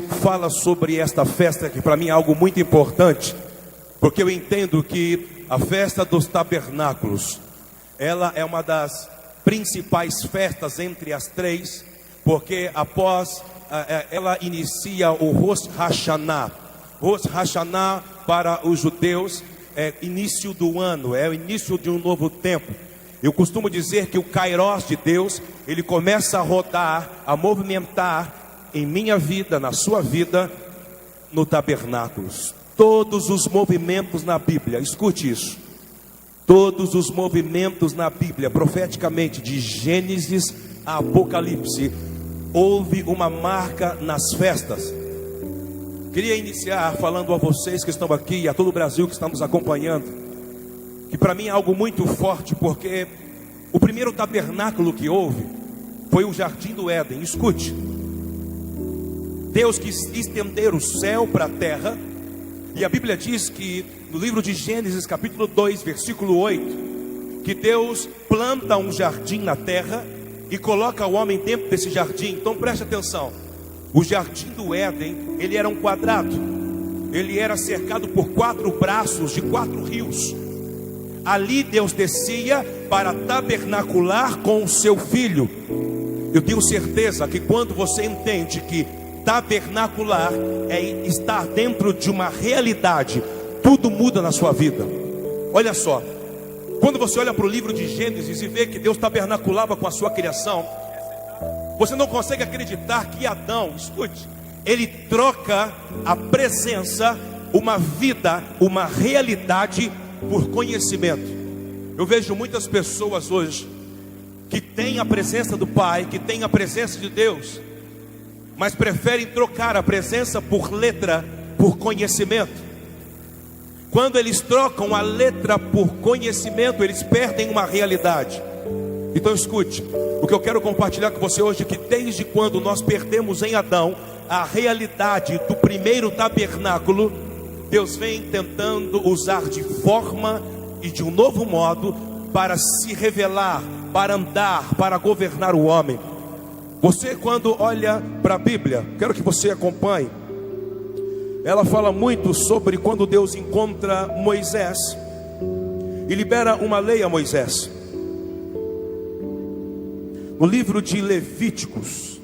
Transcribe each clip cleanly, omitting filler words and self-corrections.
Fala sobre esta festa que para mim é algo muito importante, porque eu entendo que a festa dos tabernáculos, ela é uma das principais festas entre as três, porque após ela inicia o Rosh Hashanah. Rosh Hashanah para os judeus é início do ano, é o início de um novo tempo. Eu costumo dizer que o Kairos de Deus, ele começa a rodar, a movimentar em minha vida, na sua vida, no tabernáculos. Todos os movimentos na Bíblia, escute isso. Todos os movimentos na Bíblia, profeticamente, de Gênesis a Apocalipse, houve uma marca nas festas. Queria iniciar falando a vocês que estão aqui e a todo o Brasil que está nos acompanhando, que para mim é algo muito forte, porque o primeiro tabernáculo que houve foi o Jardim do Éden. Escute. Deus quis estender o céu para a terra, e a Bíblia diz que no livro de Gênesis capítulo 2, versículo 8, que Deus planta um jardim na terra e coloca o homem dentro desse jardim. Então preste atenção, o Jardim do Éden, ele era um quadrado, ele era cercado por 4 braços de 4 rios. Ali Deus descia para tabernacular com o seu filho. Eu tenho certeza que quando você entende que tabernacular é estar dentro de uma realidade, tudo muda na sua vida. Olha só, quando você olha para o livro de Gênesis e vê que Deus tabernaculava com a sua criação, você não consegue acreditar que Adão, escute, ele troca a presença, uma vida, uma realidade por conhecimento. Eu vejo muitas pessoas hoje que têm a presença do Pai, que têm a presença de Deus, mas preferem trocar a presença por letra, por conhecimento. Quando eles trocam a letra por conhecimento, eles perdem uma realidade. Então escute, o que eu quero compartilhar com você hoje é que desde quando nós perdemos em Adão a realidade do primeiro tabernáculo, Deus vem tentando usar de forma e de um novo modo para se revelar, para andar, para governar o homem. Você, quando olha para a Bíblia, quero que você acompanhe. Ela fala muito sobre quando Deus encontra Moisés e libera uma lei a Moisés. No livro de Levíticos,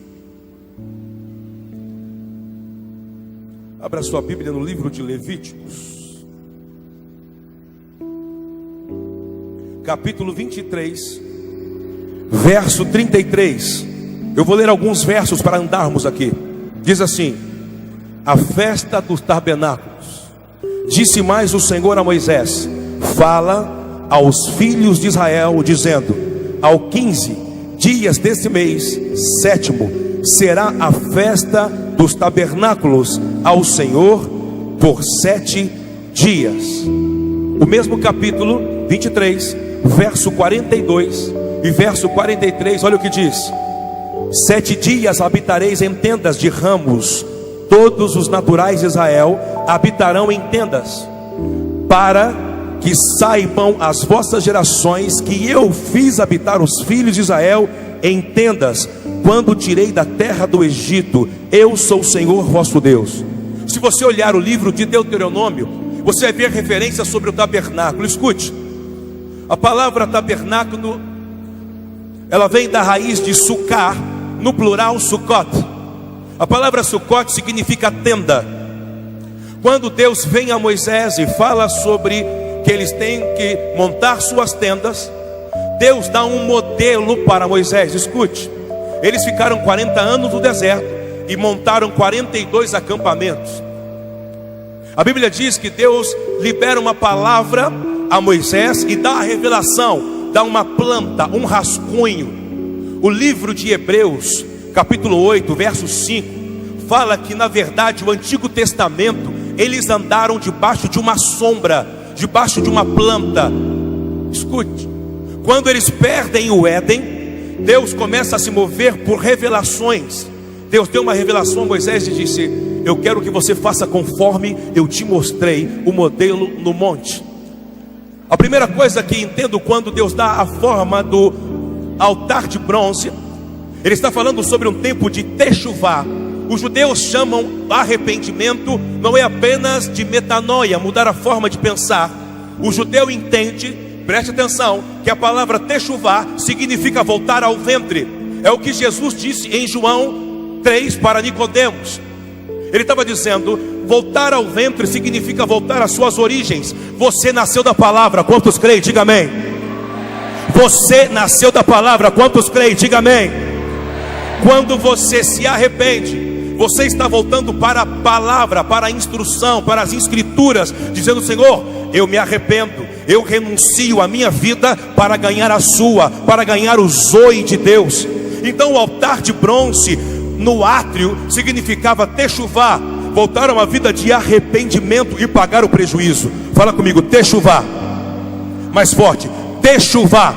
abra sua Bíblia no livro de Levíticos, capítulo 23, verso 33. Eu vou ler alguns versos para andarmos aqui. Diz assim: a festa dos tabernáculos. Disse mais o Senhor a Moisés: fala aos filhos de Israel, dizendo: ao 15 dias deste mês, 7º, será a festa dos tabernáculos ao Senhor por 7 dias. O mesmo capítulo 23, verso 42 e verso 43, olha o que diz: 7 dias habitareis em tendas de ramos, todos os naturais de Israel habitarão em tendas, para que saibam as vossas gerações que eu fiz habitar os filhos de Israel em tendas, quando tirei da terra do Egito. Eu sou o Senhor vosso Deus. Se você olhar o livro de Deuteronômio, você vai ver referência sobre o tabernáculo. Escute, a palavra tabernáculo, ela vem da raiz de sucar, no plural Sukkot. A palavra Sukkot significa tenda. Quando Deus vem a Moisés e fala sobre que eles têm que montar suas tendas, Deus dá um modelo para Moisés. Escute, eles ficaram 40 anos no deserto e montaram 42 acampamentos. A Bíblia diz que Deus libera uma palavra a Moisés e dá a revelação, dá uma planta, um rascunho. O livro de Hebreus, capítulo 8, verso 5, fala que na verdade o Antigo Testamento, eles andaram debaixo de uma sombra, debaixo de uma planta. Escute, quando eles perdem o Éden, Deus começa a se mover por revelações. Deus deu uma revelação a Moisés e disse: eu quero que você faça conforme eu te mostrei o modelo no monte. A primeira coisa que entendo quando Deus dá a forma do altar de bronze, Ele está falando sobre um tempo de techuvá, Os judeus chamam arrependimento, não é apenas de metanoia, mudar a forma de pensar. O judeu entende, preste atenção, que a palavra techuvá significa voltar ao ventre. É o que Jesus disse em João 3 para Nicodemos. Ele estava dizendo, voltar ao ventre significa voltar às suas origens. Você nasceu da palavra, quantos creem? Diga amém. Você nasceu da palavra, quantos creem? Diga amém. Quando você se arrepende, você está voltando para a palavra, para a instrução, para as escrituras, dizendo: Senhor, eu me arrependo, eu renuncio a minha vida para ganhar a sua, para ganhar o zoe de Deus. Então o altar de bronze no átrio significava techuvá, voltar a uma vida de arrependimento e pagar o prejuízo. Fala comigo, techuvá. Mais forte, techuvá.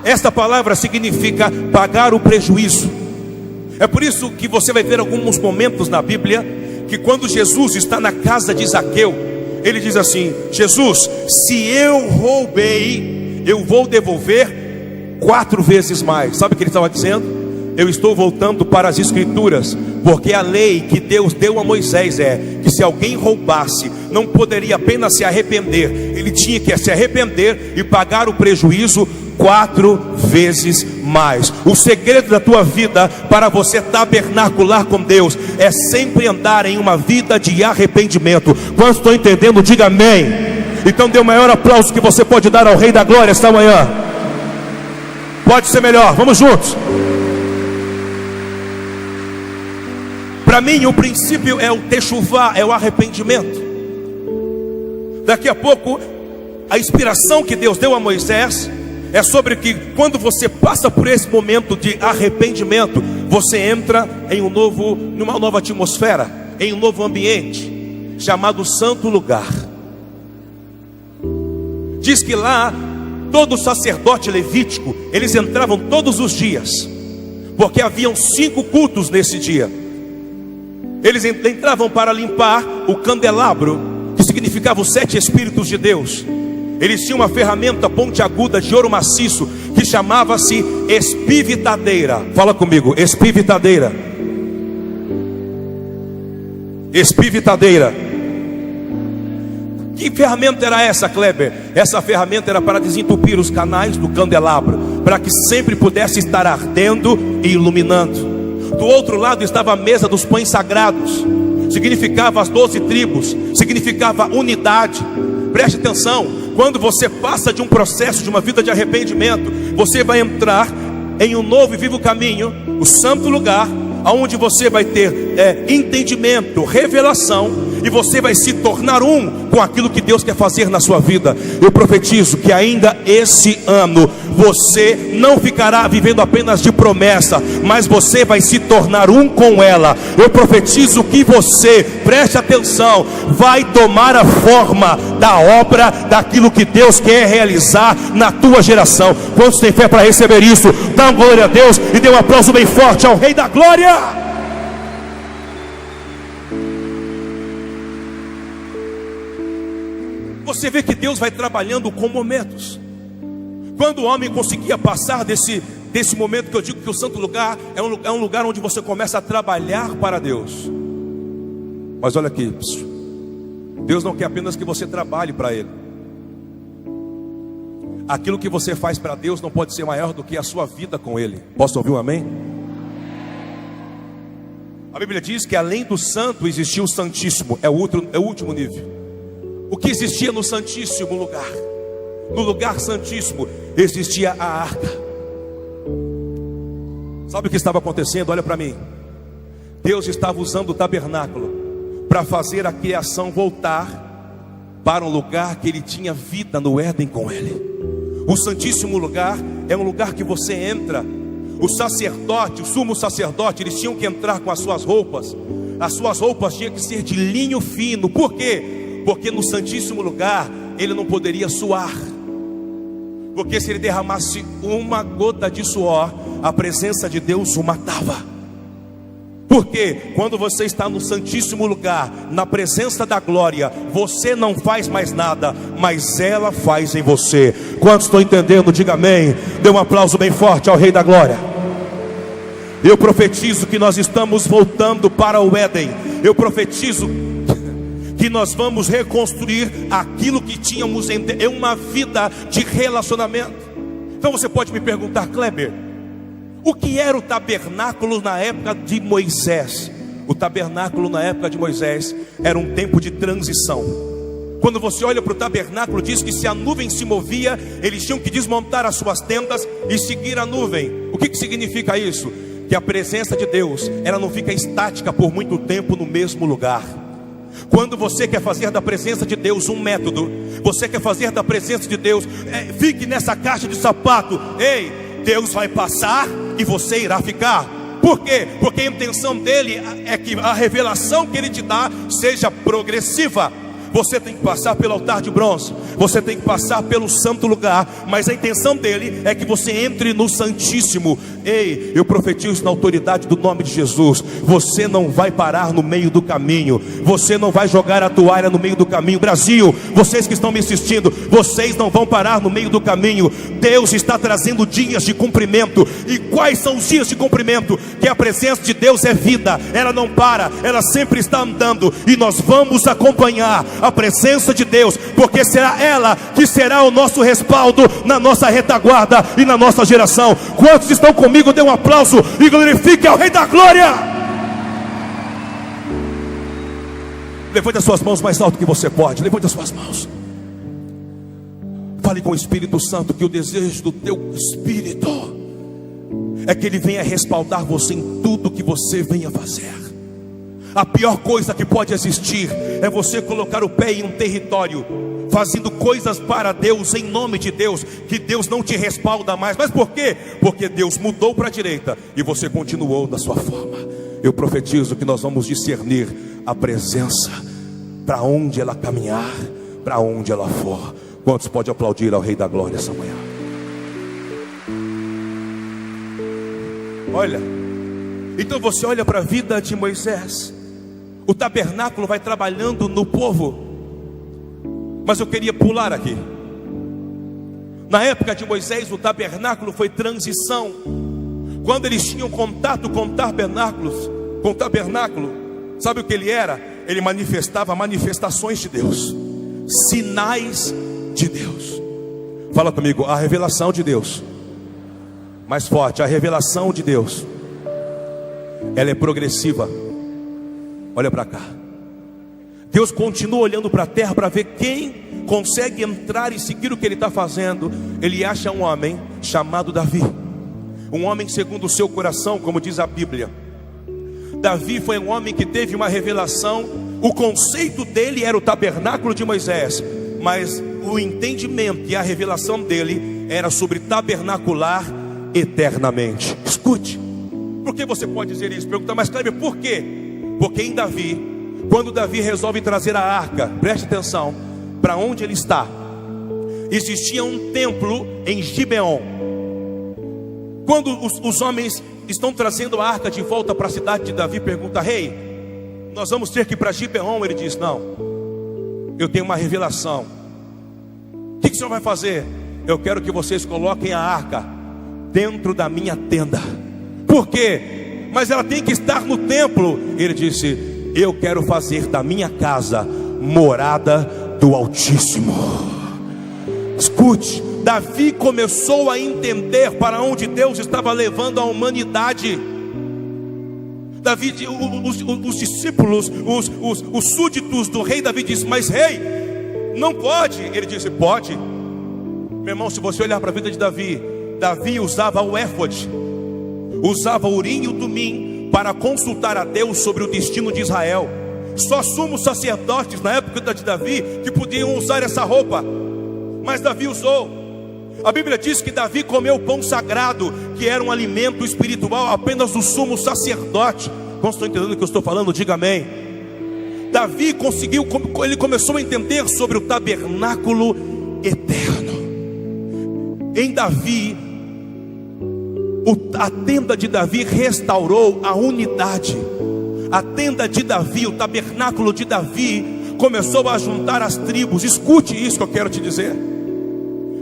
Esta palavra significa pagar o prejuízo. É por isso que você vai ver alguns momentos na Bíblia que quando Jesus está na casa de Zaqueu, ele diz assim: Jesus, se eu roubei, eu vou devolver 4 vezes mais. Sabe o que ele estava dizendo? Eu estou voltando para as escrituras, porque a lei que Deus deu a Moisés é que se alguém roubasse, não poderia apenas se arrepender, ele tinha que se arrepender e pagar o prejuízo 4 vezes mais. O segredo da tua vida para você tabernacular com Deus é sempre andar em uma vida de arrependimento. Quantos estão entendendo? Diga amém. Então dê o maior aplauso que você pode dar ao Rei da Glória esta manhã. Pode ser melhor, vamos juntos. Para mim o princípio é o techuvá, é o arrependimento. Daqui a pouco a inspiração que Deus deu a Moisés é sobre que quando você passa por esse momento de arrependimento, você entra em numa nova atmosfera, em um novo ambiente, chamado Santo Lugar. Diz que lá, todo sacerdote levítico, eles entravam todos os dias, porque haviam 5 cultos nesse dia. Eles entravam para limpar o candelabro, que significava os 7 Espíritos de Deus. Eles tinham uma ferramenta pontiaguda de ouro maciço que chamava-se espivitadeira. Fala comigo, espivitadeira. Espivitadeira. Que ferramenta era essa, Kleber? Essa ferramenta era para desentupir os canais do candelabro, para que sempre pudesse estar ardendo e iluminando. Do outro lado estava a mesa dos pães sagrados. Significava as 12 tribos, significava unidade. Preste atenção, quando você passa de um processo, de uma vida de arrependimento, você vai entrar em um novo e vivo caminho, o santo lugar, onde você vai ter entendimento, revelação, e você vai se tornar um com aquilo que Deus quer fazer na sua vida. Eu profetizo que ainda esse ano você não ficará vivendo apenas de promessa, mas você vai se tornar um com ela. Eu profetizo que você, preste atenção, vai tomar a forma da obra, daquilo que Deus quer realizar na tua geração. Quantos tem fé para receber isso? Dá uma glória a Deus e dê um aplauso bem forte ao Rei da Glória. Você vê que Deus vai trabalhando com momentos. Quando o homem conseguia passar desse momento, que eu digo que o santo lugar é um lugar onde você começa a trabalhar para Deus. Mas olha aqui, Deus não quer apenas que você trabalhe para Ele. Aquilo que você faz para Deus não pode ser maior do que a sua vida com Ele. Posso ouvir um amém? A Bíblia diz que além do santo existia o santíssimo. É o último nível. O que existia no santíssimo lugar? No lugar santíssimo existia a arca. Sabe o que estava acontecendo? Olha para mim. Deus estava usando o tabernáculo para fazer a criação voltar para um lugar que Ele tinha vida no Éden com Ele. O santíssimo lugar é um lugar que você entra. O sacerdote, o sumo sacerdote, eles tinham que entrar com as suas roupas. As suas roupas tinham que ser de linho fino. Por quê? Porque no santíssimo lugar ele não poderia suar. Porque se ele derramasse uma gota de suor, a presença de Deus o matava. Porque quando você está no santíssimo lugar, na presença da glória, você não faz mais nada, mas ela faz em você. Quantos estão entendendo? Diga amém. Dê um aplauso bem forte ao Rei da Glória. Eu profetizo que nós estamos voltando para o Éden. Eu profetizo que nós vamos reconstruir aquilo que tínhamos em uma vida de relacionamento. Então você pode me perguntar, Kleber, o que era o tabernáculo na época de Moisés? O tabernáculo na época de Moisés era um tempo de transição. Quando você olha para o tabernáculo, diz que se a nuvem se movia, eles tinham que desmontar as suas tendas e seguir a nuvem. O que significa isso? Que a presença de Deus, ela não fica estática por muito tempo no mesmo lugar. Quando você quer fazer da presença de Deus um método, você quer fazer da presença de Deus, fique nessa caixa de sapato, ei, Deus vai passar e você irá ficar. Por quê? Porque a intenção dele é que a revelação que ele te dá seja progressiva. Você tem que passar pelo altar de bronze, você tem que passar pelo santo lugar, mas a intenção dele é que você entre no santíssimo. Ei, eu profetizo na autoridade do nome de Jesus, você não vai parar no meio do caminho, você não vai jogar a toalha no meio do caminho. Brasil, vocês que estão me assistindo, vocês não vão parar no meio do caminho. Deus está trazendo dias de cumprimento. E quais são os dias de cumprimento? Que a presença de Deus é vida, ela não para, ela sempre está andando, e nós vamos acompanhar a presença de Deus, porque será ela que será o nosso respaldo na nossa retaguarda e na nossa geração. Quantos estão comigo? Dê um aplauso e glorifique ao Rei da Glória. Levante as suas mãos mais alto que você pode. Levante as suas mãos. Fale com o Espírito Santo, que o desejo do teu Espírito é que ele venha respaldar você em tudo que você venha fazer. A pior coisa que pode existir é você colocar o pé em um território, fazendo coisas para Deus, em nome de Deus, que Deus não te respalda mais. Mas por quê? Porque Deus mudou para a direita e você continuou da sua forma. Eu profetizo que nós vamos discernir a presença, para onde ela caminhar, para onde ela for. Quantos pode aplaudir ao Rei da Glória essa manhã? Olha, então você olha para a vida de Moisés. O tabernáculo vai trabalhando no povo. Mas eu queria pular aqui. Na época de Moisés, o tabernáculo foi transição. Quando eles tinham contato com tabernáculo, sabe o que ele era? Ele manifestava manifestações de Deus, sinais de Deus. Fala comigo, a revelação de Deus. Mais forte, a revelação de Deus, ela é progressiva. Olha para cá. Deus continua olhando para a terra para ver quem consegue entrar e seguir o que ele está fazendo. Ele acha um homem chamado Davi, um homem segundo o seu coração, como diz a Bíblia. Davi foi um homem que teve uma revelação. O conceito dele era o tabernáculo de Moisés, mas o entendimento e a revelação dele era sobre tabernacular eternamente. Escute, por que você pode dizer isso? Pergunta, mas Kleber, por quê? Porque em Davi, quando Davi resolve trazer a arca, preste atenção, para onde ele está, existia um templo em Gibeon. Quando os homens estão trazendo a arca de volta para a cidade de Davi, pergunta, rei, nós vamos ter que ir para Gibeon? Ele diz, não, eu tenho uma revelação. O que o senhor vai fazer? Eu quero que vocês coloquem a arca dentro da minha tenda. Por quê? Mas ela tem que estar no templo. Ele disse, eu quero fazer da minha casa morada do Altíssimo. Escute, Davi começou a entender para onde Deus estava levando a humanidade. Davi, os discípulos, os súditos do rei Davi dizem, mas rei, não pode. Ele disse, pode. Meu irmão, se você olhar para a vida de Davi, Davi usava o éfode, usava o urim e o tumim para consultar a Deus sobre o destino de Israel. Só sumos sacerdotes na época de Davi que podiam usar essa roupa, mas Davi usou. A Bíblia diz que Davi comeu pão sagrado, que era um alimento espiritual apenas do sumo sacerdote. Quantos estão entendendo o que eu estou falando? Diga amém. Davi conseguiu, ele começou a entender sobre o tabernáculo eterno. Em Davi, a tenda de Davi restaurou a unidade. A tenda de Davi, o tabernáculo de Davi, começou a juntar as tribos. Escute isso que eu quero te dizer.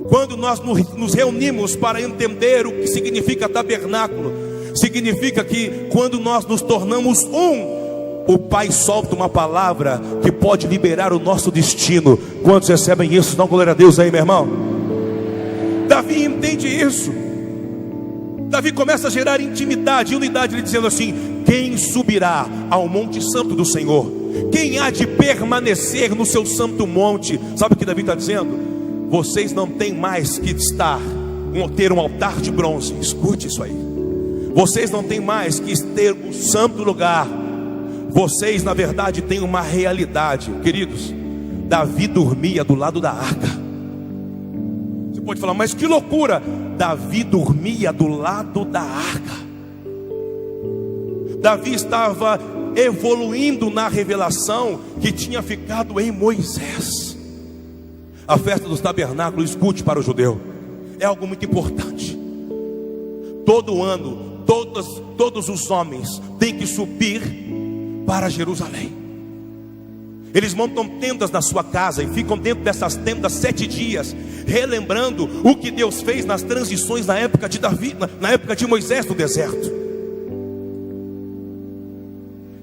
Quando nós nos reunimos para entender o que significa tabernáculo, Significa que quando nós nos tornamos o Pai solta uma palavra que pode liberar o nosso destino. Quantos recebem isso? Dá glória a Deus aí, meu irmão. Davi entende isso. Davi começa a gerar intimidade e unidade, ele dizendo assim: quem subirá ao monte santo do Senhor? Quem há de permanecer no seu santo monte? Sabe o que Davi está dizendo? Vocês não têm mais que ter um altar de bronze. Escute isso aí. Vocês não têm mais que ter um santo lugar. Vocês na verdade têm uma realidade. Queridos, Davi dormia do lado da arca. Você pode falar, mas que loucura. Davi dormia do lado da arca. Davi estava evoluindo na revelação que tinha ficado em Moisés. A festa dos tabernáculos, escute, para o judeu, é algo muito importante. Todo ano, todos os homens têm que subir para Jerusalém. Eles montam tendas na sua casa e ficam dentro dessas tendas 7 dias, relembrando o que Deus fez nas transições na época de Davi, na época de Moisés no deserto.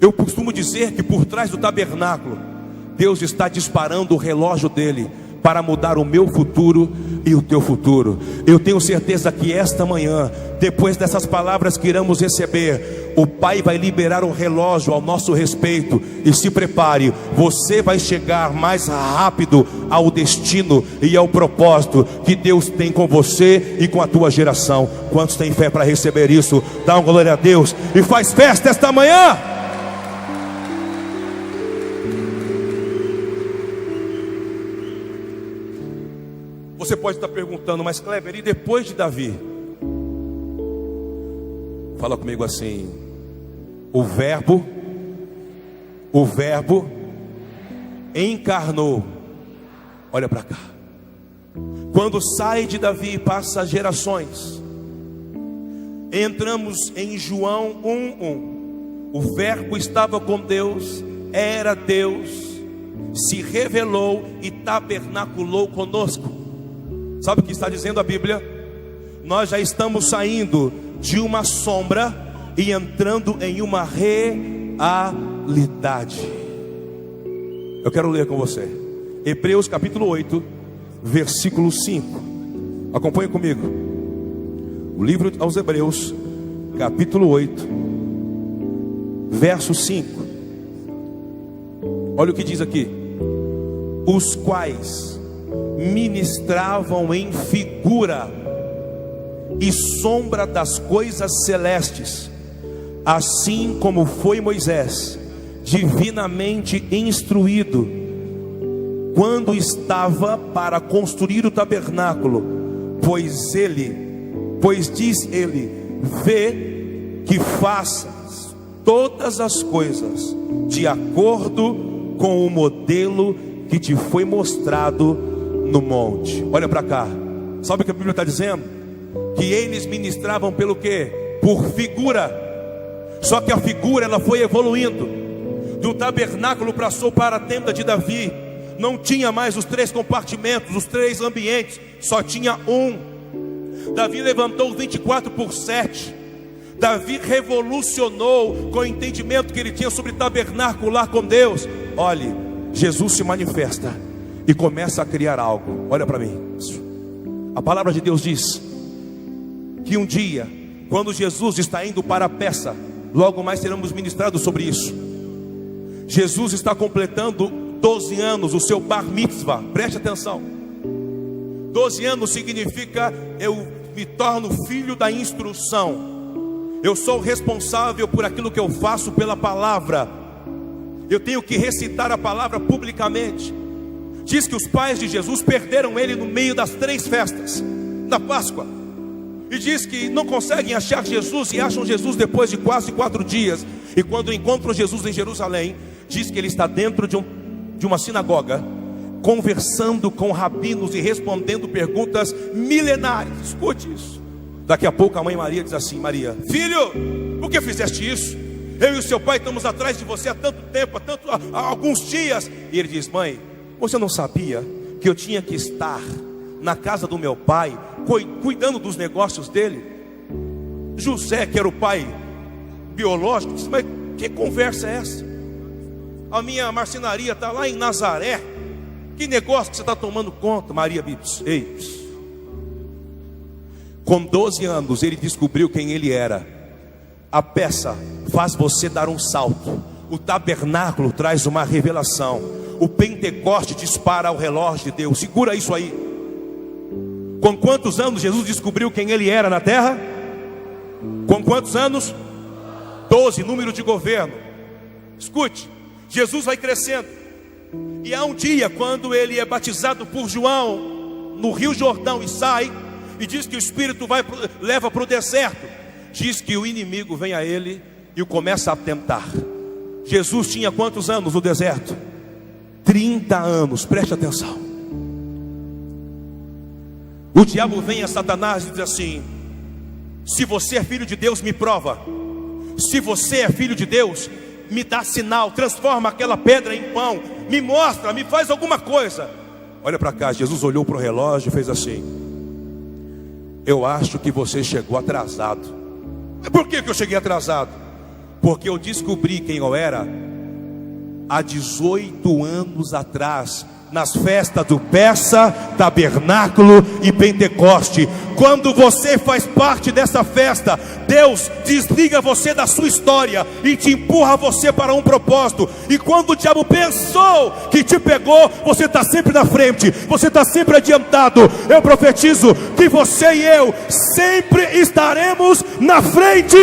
Eu costumo dizer que por trás do tabernáculo, Deus está disparando o relógio dele para mudar o meu futuro e o teu futuro. Eu tenho certeza que esta manhã, depois dessas palavras que iremos receber, o Pai vai liberar um relógio ao nosso respeito. E se prepare, você vai chegar mais rápido ao destino e ao propósito que Deus tem com você e com a tua geração. Quantos têm fé para receber isso? Dá uma glória a Deus e faz festa esta manhã. Você pode estar perguntando, mas Kleber, e depois de Davi? Fala comigo assim: o verbo encarnou. Olha para cá. Quando sai de Davi e passa gerações, entramos em João 1:1. O verbo estava com Deus, era Deus, se revelou e tabernaculou conosco. Sabe o que está dizendo a Bíblia? Nós já estamos saindo de uma sombra e entrando em uma realidade. Eu quero ler com você Hebreus capítulo 8, versículo 5. Acompanhe comigo. O livro aos Hebreus, capítulo 8, verso 5. Olha o que diz aqui: os quais ministravam em figura e sombra das coisas celestes, assim como foi Moisés divinamente instruído quando estava para construir o tabernáculo, pois diz ele: vê que faças todas as coisas de acordo com o modelo que te foi mostrado no monte. Olha para cá. Sabe o que a Bíblia está dizendo? Que eles ministravam pelo quê? Por figura. Só que a figura ela foi evoluindo. Do tabernáculo passou para a tenda de Davi. Não tinha mais os 3 compartimentos, os 3 ambientes, só tinha um. Davi levantou 24/7. Davi revolucionou com o entendimento que ele tinha sobre tabernáculo lá com Deus. Olhe, Jesus se manifesta e começa a criar algo. Olha para mim. A palavra de Deus diz que um dia, quando Jesus está indo para a peça, logo mais seremos ministrados sobre isso. Jesus está completando 12 anos, o seu bar mitzvah. Preste atenção. 12 anos significa eu me torno filho da instrução. Eu sou responsável por aquilo que eu faço pela palavra. Eu tenho que recitar a palavra publicamente. Diz que os pais de Jesus perderam ele no meio das 3 festas da Páscoa. E diz que não conseguem achar Jesus, e acham Jesus depois de quase 4 dias. E quando encontram Jesus em Jerusalém, diz que ele está dentro de uma sinagoga, conversando com rabinos e respondendo perguntas milenares. Escute isso. Daqui a pouco a mãe Maria diz assim: Maria, filho, por que fizeste isso? Eu e o seu pai estamos atrás de você há tanto tempo, há alguns dias. E ele diz: mãe, você não sabia que eu tinha que estar na casa do meu pai, cuidando dos negócios dele? José, que era o pai biológico, disse: mas que conversa é essa? A minha marcenaria está lá em Nazaré. Que negócio que você está tomando conta? Maria disse: ei. Com 12 anos ele descobriu quem ele era. A peça faz você dar um salto. O tabernáculo traz uma revelação. O Pentecoste dispara o relógio de Deus. Segura isso aí. Com quantos anos Jesus descobriu quem ele era na terra? Com quantos anos? 12, número de governo. Escute, Jesus vai crescendo. E há um dia quando ele é batizado por João no Rio Jordão e sai, e diz que o Espírito leva para o deserto. Diz que o inimigo vem a ele e o começa a tentar. Jesus tinha quantos anos no deserto? 30 anos, preste atenção. O diabo vem a Satanás e diz assim: se você é filho de Deus, me prova. Se você é filho de Deus, me dá sinal, transforma aquela pedra em pão, me mostra, me faz alguma coisa. Olha para cá, Jesus olhou para o relógio e fez assim: eu acho que você chegou atrasado. Por que eu cheguei atrasado? Porque eu descobri quem eu era há 18 anos atrás, nas festas do Peça, Tabernáculo e Pentecoste. Quando você faz parte dessa festa, Deus desliga você da sua história e te empurra você para um propósito. E quando o diabo pensou que te pegou, você está sempre na frente, você está sempre adiantado. Eu profetizo que você e eu sempre estaremos na frente.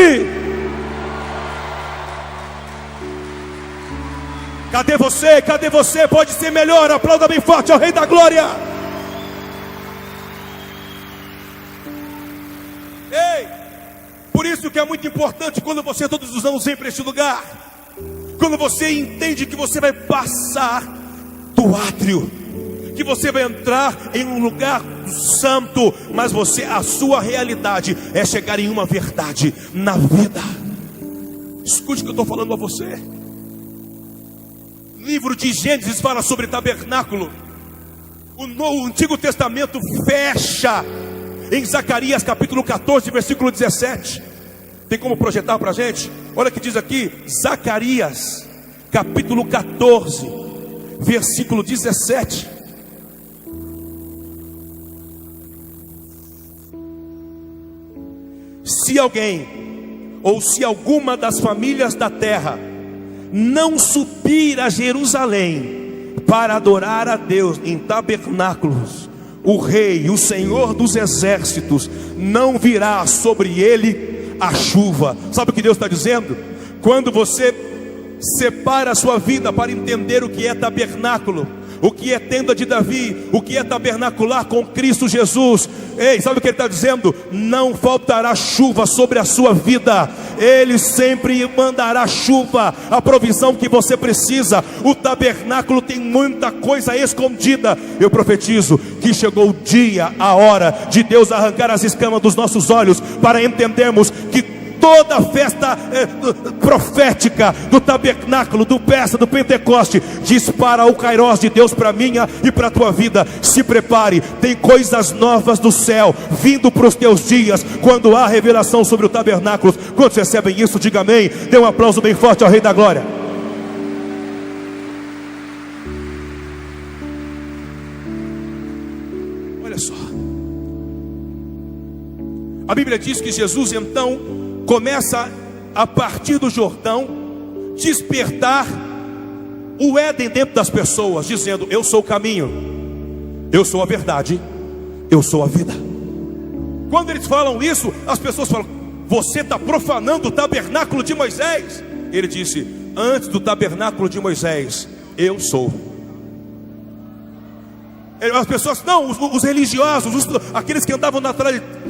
Cadê você? Cadê você? Pode ser melhor. Aplauda bem forte ao Rei da Glória. Ei, por isso que é muito importante quando você todos os anos vem para este lugar, quando você entende que você vai passar do átrio, que você vai entrar em um lugar santo, mas a sua realidade é chegar em uma verdade na vida. Escute o que eu estou falando a você. O livro de Gênesis fala sobre tabernáculo. O Antigo Testamento fecha em Zacarias capítulo 14, versículo 17. Tem como projetar para a gente? Olha o que diz aqui, Zacarias capítulo 14, versículo 17. Se alguém, ou se alguma das famílias da terra não subir a Jerusalém para adorar a Deus em tabernáculos, o Rei, o Senhor dos exércitos, não virá sobre ele a chuva. Sabe o que Deus está dizendo? Quando você separa a sua vida para entender o que é tabernáculo, o que é tenda de Davi, o que é tabernacular com Cristo Jesus, ei, sabe o que ele está dizendo? Não faltará chuva sobre a sua vida. Ele sempre mandará chuva, a provisão que você precisa. O tabernáculo tem muita coisa escondida. Eu profetizo que chegou o dia, a hora de Deus arrancar as escamas dos nossos olhos, para entendermos que toda a festa profética do tabernáculo, do Peça, do Pentecoste, dispara o Kairos de Deus para a minha e para a tua vida. Se prepare, tem coisas novas do céu vindo para os teus dias, quando há revelação sobre o tabernáculo. Quantos recebem isso, diga amém. Dê um aplauso bem forte ao Rei da Glória. Olha só, a Bíblia diz que Jesus então começa a partir do Jordão despertar o Éden dentro das pessoas, dizendo: eu sou o caminho, eu sou a verdade, eu sou a vida. Quando eles falam isso, as pessoas falam: você está profanando o tabernáculo de Moisés. Ele disse: antes do tabernáculo de Moisés, eu sou. As pessoas, não, os religiosos, aqueles que andavam na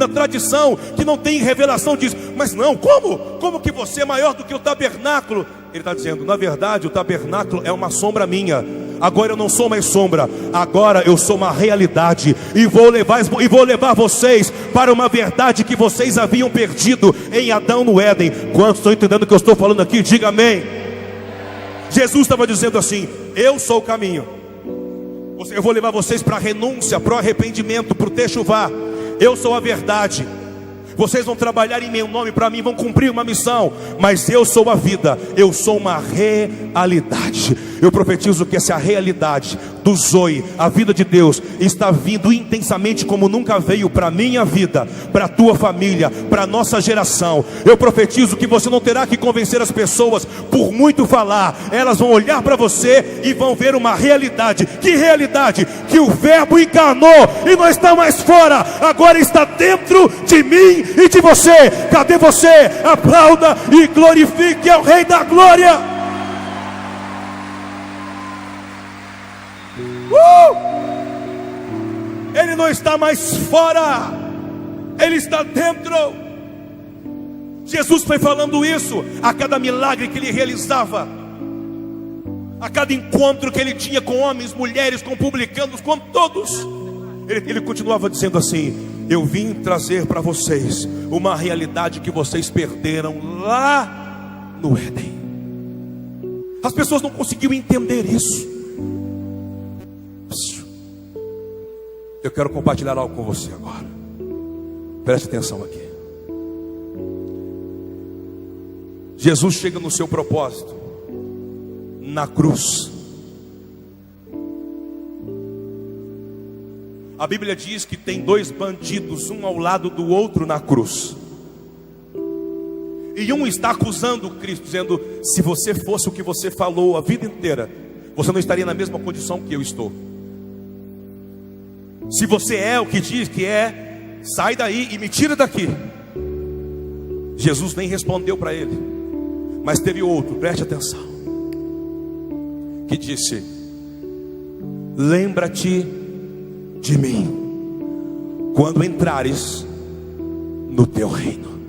tradição, que não tem revelação disso. Mas não, como que você é maior do que o tabernáculo? Ele está dizendo: na verdade o tabernáculo é uma sombra minha. Agora eu não sou mais sombra, agora eu sou uma realidade. E vou levar vocês para uma verdade que vocês haviam perdido em Adão no Éden. Quantos estão entendendo o que eu estou falando aqui? Diga amém. Jesus estava dizendo assim: eu sou o caminho. Eu vou levar vocês para a renúncia, para o arrependimento, para o techuvá. Eu sou a verdade. vocês vão trabalhar em meu nome para mim, vão cumprir uma missão, mas eu sou a vida, eu sou uma realidade. Eu profetizo que essa realidade do Zoe, a vida de Deus, está vindo intensamente como nunca veio para a minha vida, para a tua família, para a nossa geração. Eu profetizo que você não terá que convencer as pessoas por muito falar, elas vão olhar para você e vão ver uma realidade. Que realidade? Que o Verbo encarnou e não está mais fora, agora está dentro de mim e de você. Cadê você? Aplauda e glorifique ao Rei da Glória. Ele não está mais fora, Ele está dentro. Jesus foi falando isso a cada milagre que Ele realizava, a cada encontro que Ele tinha com homens, mulheres, com publicanos, com todos. Ele continuava dizendo assim: eu vim trazer para vocês uma realidade que vocês perderam lá no Éden. As pessoas não conseguiam entender isso. Eu quero compartilhar algo com você agora. Preste atenção aqui. Jesus chega no seu propósito na cruz. A Bíblia diz que tem dois bandidos, um ao lado do outro na cruz. E um está acusando Cristo, dizendo: se você fosse o que você falou a vida inteira, você não estaria na mesma condição que eu estou. Se você é o que diz que é, sai daí e me tira daqui. Jesus nem respondeu para ele, mas teve outro, preste atenção, que disse: lembra-te de mim quando entrares no teu reino.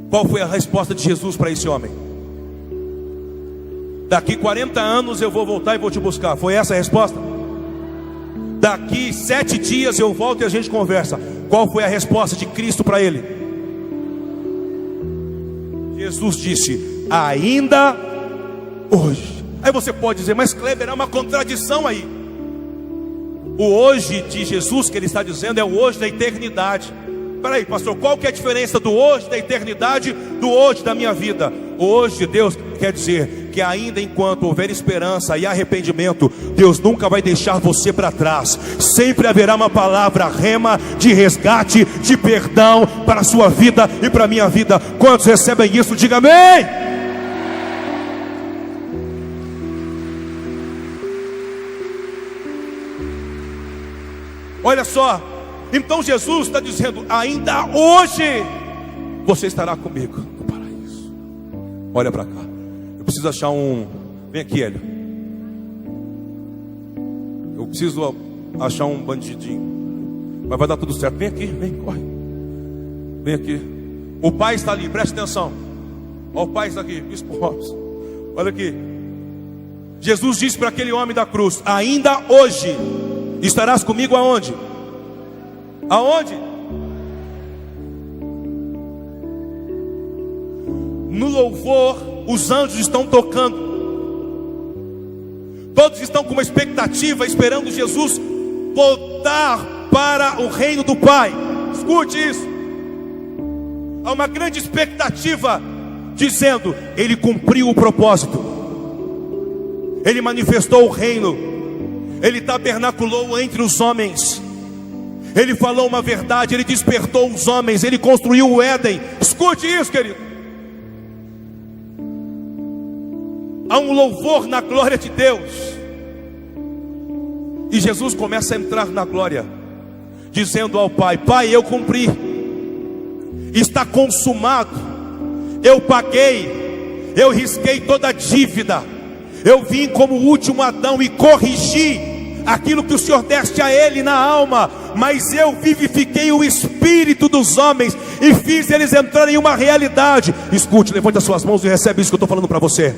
Qual foi a resposta de Jesus para esse homem? Daqui 40 anos eu vou voltar e vou te buscar. Foi essa a resposta? Daqui 7 dias eu volto e a gente conversa. Qual foi a resposta de Cristo para ele? Jesus disse: ainda hoje. Aí você pode dizer: mas Kleber, é uma contradição aí. O hoje de Jesus que ele está dizendo é o hoje da eternidade. Peraí, pastor, qual que é a diferença do hoje da eternidade do hoje da minha vida? Hoje de Deus quer dizer que ainda enquanto houver esperança e arrependimento, Deus nunca vai deixar você para trás. Sempre haverá uma palavra rema de resgate, de perdão para a sua vida e para a minha vida. Quantos recebem isso? Diga amém. Olha só, então Jesus está dizendo: ainda hoje você estará comigo no paraíso. Olha para cá. Eu preciso achar um... Vem aqui, Hélio. Eu preciso achar um bandidinho. Mas vai dar tudo certo. Vem aqui, vem, corre. Vem aqui. O pai está ali, preste atenção. Ó, o pai está aqui, Bispo Robson. Olha aqui. Jesus disse para aquele homem da cruz: ainda hoje estarás comigo aonde? Aonde? No louvor, os anjos estão tocando. Todos estão com uma expectativa, esperando Jesus voltar para o reino do Pai. Escute isso. Há uma grande expectativa, dizendo: ele cumpriu o propósito, ele manifestou o reino, ele tabernaculou entre os homens, ele falou uma verdade, ele despertou os homens, ele construiu o Éden. Escute isso, querido. Há um louvor na glória de Deus. E Jesus começa a entrar na glória, dizendo ao Pai: Pai, eu cumpri, está consumado, eu paguei, eu risquei toda a dívida, eu vim como o último Adão e corrigi aquilo que o Senhor deste a ele na alma, mas eu vivifiquei o espírito dos homens e fiz eles entrarem em uma realidade. Escute, levante as suas mãos e recebe isso que eu estou falando para você.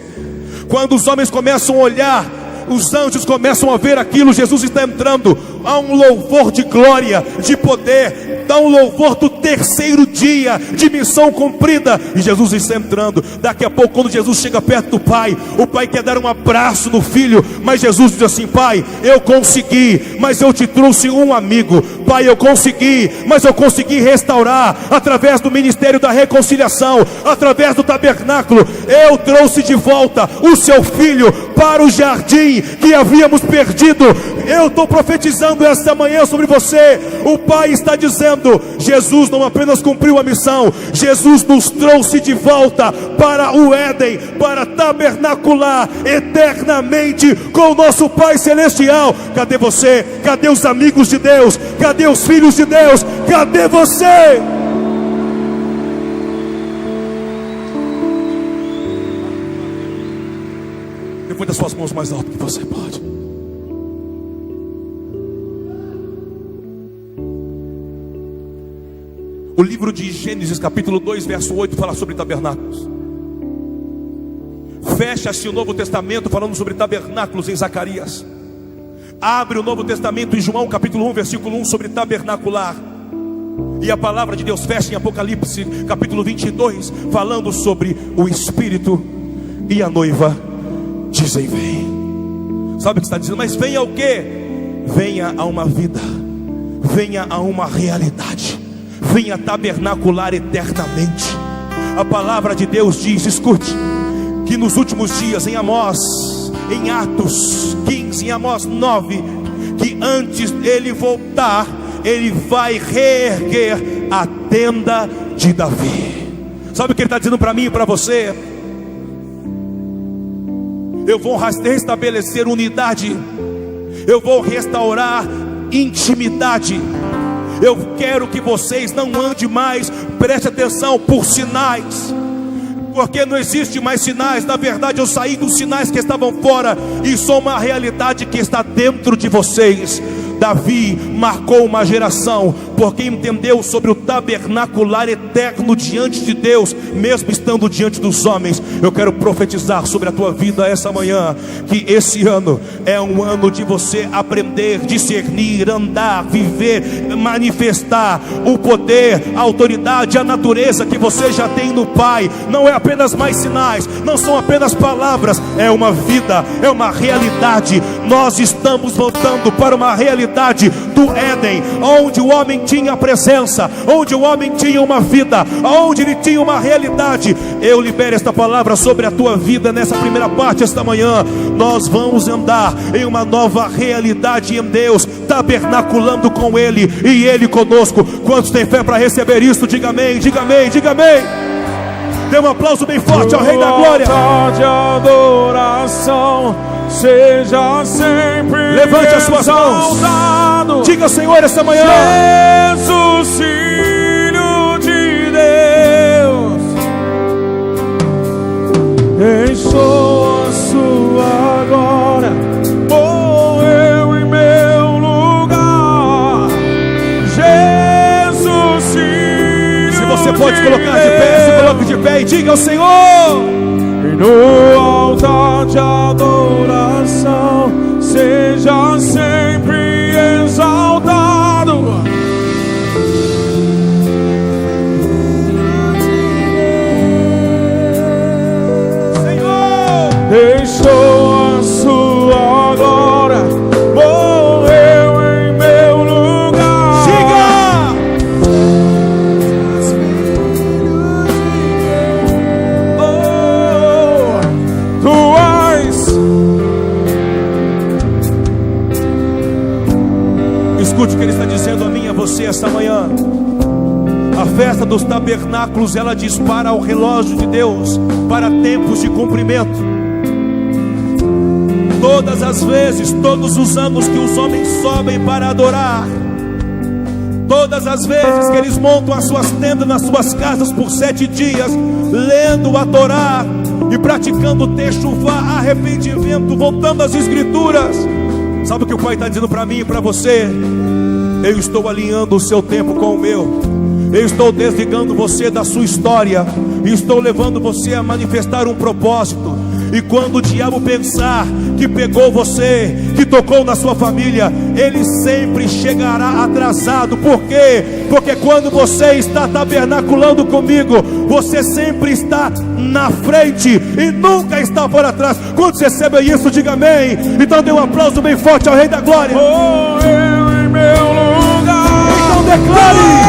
Quando os homens começam a olhar, os anjos começam a ver aquilo, Jesus está entrando. há um louvor de glória, de poder, dá um louvor do terceiro dia de missão cumprida. E Jesus está entrando. Daqui a pouco, quando Jesus chega perto do Pai, o Pai quer dar um abraço no Filho, mas Jesus diz assim: Pai, eu consegui, mas eu te trouxe um amigo. Pai, eu consegui, mas eu consegui restaurar através do ministério da reconciliação, através do tabernáculo. Eu trouxe de volta o seu filho para o jardim que havíamos perdido. Eu estou profetizando esta manhã sobre você. O Pai está dizendo: Jesus não apenas cumpriu a missão, Jesus nos trouxe de volta para o Éden, para tabernacular eternamente com o nosso Pai Celestial. Cadê você? Cadê os amigos de Deus? Cadê os filhos de Deus? Cadê você? Levante as suas mãos mais alto que você pode. O livro de Gênesis, capítulo 2, verso 8, fala sobre tabernáculos. Fecha-se o Novo Testamento falando sobre tabernáculos em Zacarias. Abre o Novo Testamento em João, capítulo 1, versículo 1, sobre tabernacular. E a palavra de Deus fecha em Apocalipse, capítulo 22, falando sobre o Espírito e a noiva dizem: vem. Sabe o que está dizendo? Mas venha o quê? Venha a uma vida, venha a uma realidade, venha tabernacular eternamente. A palavra de Deus diz, escute, que nos últimos dias, em Amós, em Atos 15, em Amós 9, que antes dele voltar, ele vai reerguer a tenda de Davi. Sabe o que ele está dizendo para mim e para você? Eu vou restabelecer unidade, eu vou restaurar intimidade. Eu quero que vocês não andem mais, preste atenção, por sinais, porque não existe mais sinais. Na verdade, eu saí dos sinais que estavam fora e sou uma realidade que está dentro de vocês. Davi marcou uma geração, porque entendeu sobre o tabernacular eterno diante de Deus, mesmo estando diante dos homens. Eu quero profetizar sobre a tua vida essa manhã, que esse ano é um ano de você aprender, discernir, andar, viver, manifestar o poder, a autoridade, a natureza que você já tem no Pai. Não é apenas mais sinais, não são apenas palavras, é uma vida, é uma realidade. Nós estamos voltando para uma realidade do Éden, onde o homem tinha presença, onde o homem tinha uma vida, onde ele tinha uma realidade. Eu libero esta palavra sobre a tua vida nessa primeira parte, esta manhã. Nós vamos andar em uma nova realidade em Deus, tabernaculando com Ele e Ele conosco. Quantos têm fé para receber isso? Diga amém, diga amém, diga amém. Dê um aplauso bem forte ao Rei da Glória. De adoração seja sempre. Levante as suas mãos. Diga, Senhor, esta manhã: Jesus, Filho de Deus, deixou a sua glória, morreu em meu lugar. Jesus, Filho. Se você pode colocar de pé, se coloque de pé e diga ao Senhor: e no altar de adoração seja sempre exaltado. Senhor, deixou a sua glória, morreu em meu lugar. Diga! Escute o que ele está dizendo a mim e a você esta manhã. A festa dos tabernáculos, ela dispara o relógio de Deus para tempos de cumprimento. Todas as vezes, todos os anos que os homens sobem para adorar, todas as vezes que eles montam as suas tendas nas suas casas por 7 dias, lendo a Torá e praticando techuvá, arrependimento, voltando às escrituras. Sabe o que o Pai está dizendo para mim e para você? Eu estou alinhando o seu tempo com o meu. Eu estou desligando você da sua história e estou levando você a manifestar um propósito. E quando o diabo pensar que pegou você, que tocou na sua família, ele sempre chegará atrasado. Por quê? Porque quando você está tabernaculando comigo, você sempre está na frente e nunca está por trás. Quando você recebe isso, diga amém. Então dê um aplauso bem forte ao Rei da Glória. Oh, eu em meu lugar. Então declare.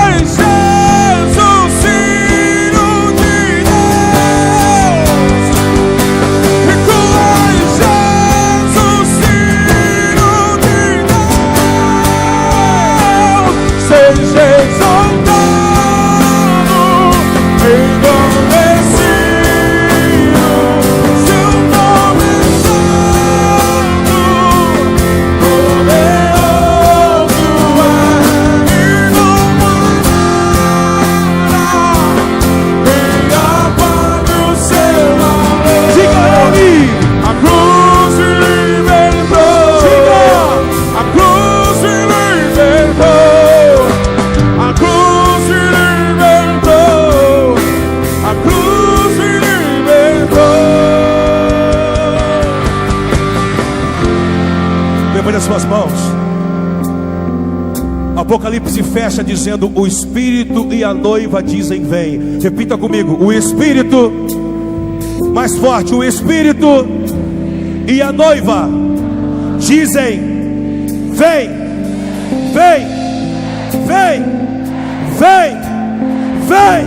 Suas mãos. Apocalipse fecha dizendo: o Espírito e a noiva dizem vem. Repita comigo: o Espírito, mais forte, o Espírito e a noiva dizem vem, vem, vem, vem, vem.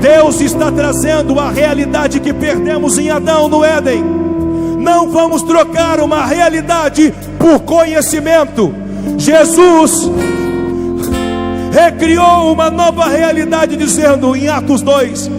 Deus está trazendo a realidade que perdemos em Adão no Éden. Não vamos trocar uma realidade por conhecimento. Jesus recriou uma nova realidade, dizendo em Atos 2: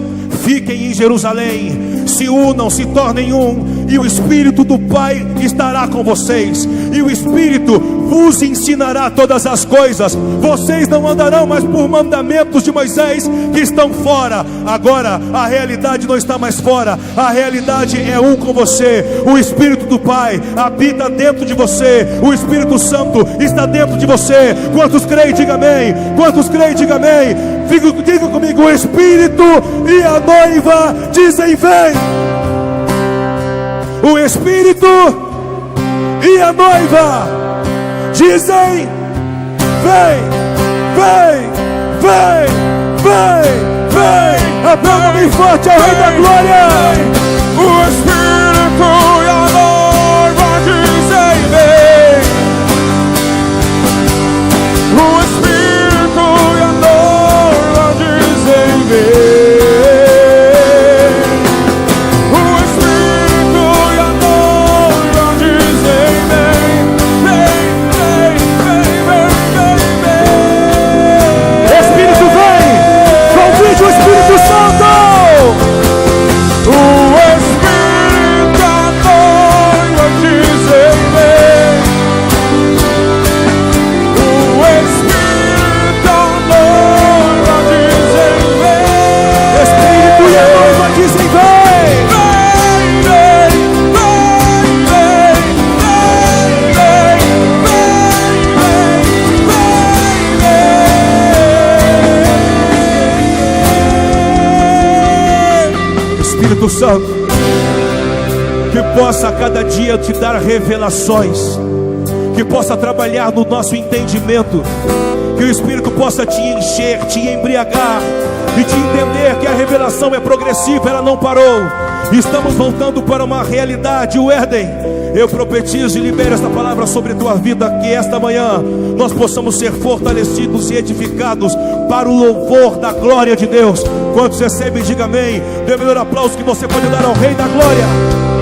fiquem em Jerusalém, se unam, se tornem um, e o Espírito do Pai estará com vocês, e o Espírito vos ensinará todas as coisas. Vocês não andarão mais por mandamentos de Moisés que estão fora. Agora a realidade não está mais fora, a realidade é um com você. O Espírito do Pai habita dentro de você, o Espírito Santo está dentro de você. Quantos creem, diga amém. Quantos creem, diga amém. Diga comigo: o Espírito e a noiva dizem vem. O Espírito e a noiva dizem vem, vem, vem, vem, vem. Aplauda bem forte ao Rei da Glória. O Espírito e a noiva dizem vem. O Espírito e a noiva dizem vem. Espírito Santo, que possa a cada dia te dar revelações, que possa trabalhar no nosso entendimento, que o Espírito possa te encher, te embriagar e te entender que a revelação é progressiva, ela não parou. Estamos voltando para uma realidade, o Éden. Eu profetizo e libero esta palavra sobre a tua vida, que esta manhã nós possamos ser fortalecidos e edificados para o louvor da glória de Deus. Quantos recebem, diga amém. Dê o melhor aplauso que você pode dar ao Rei da Glória.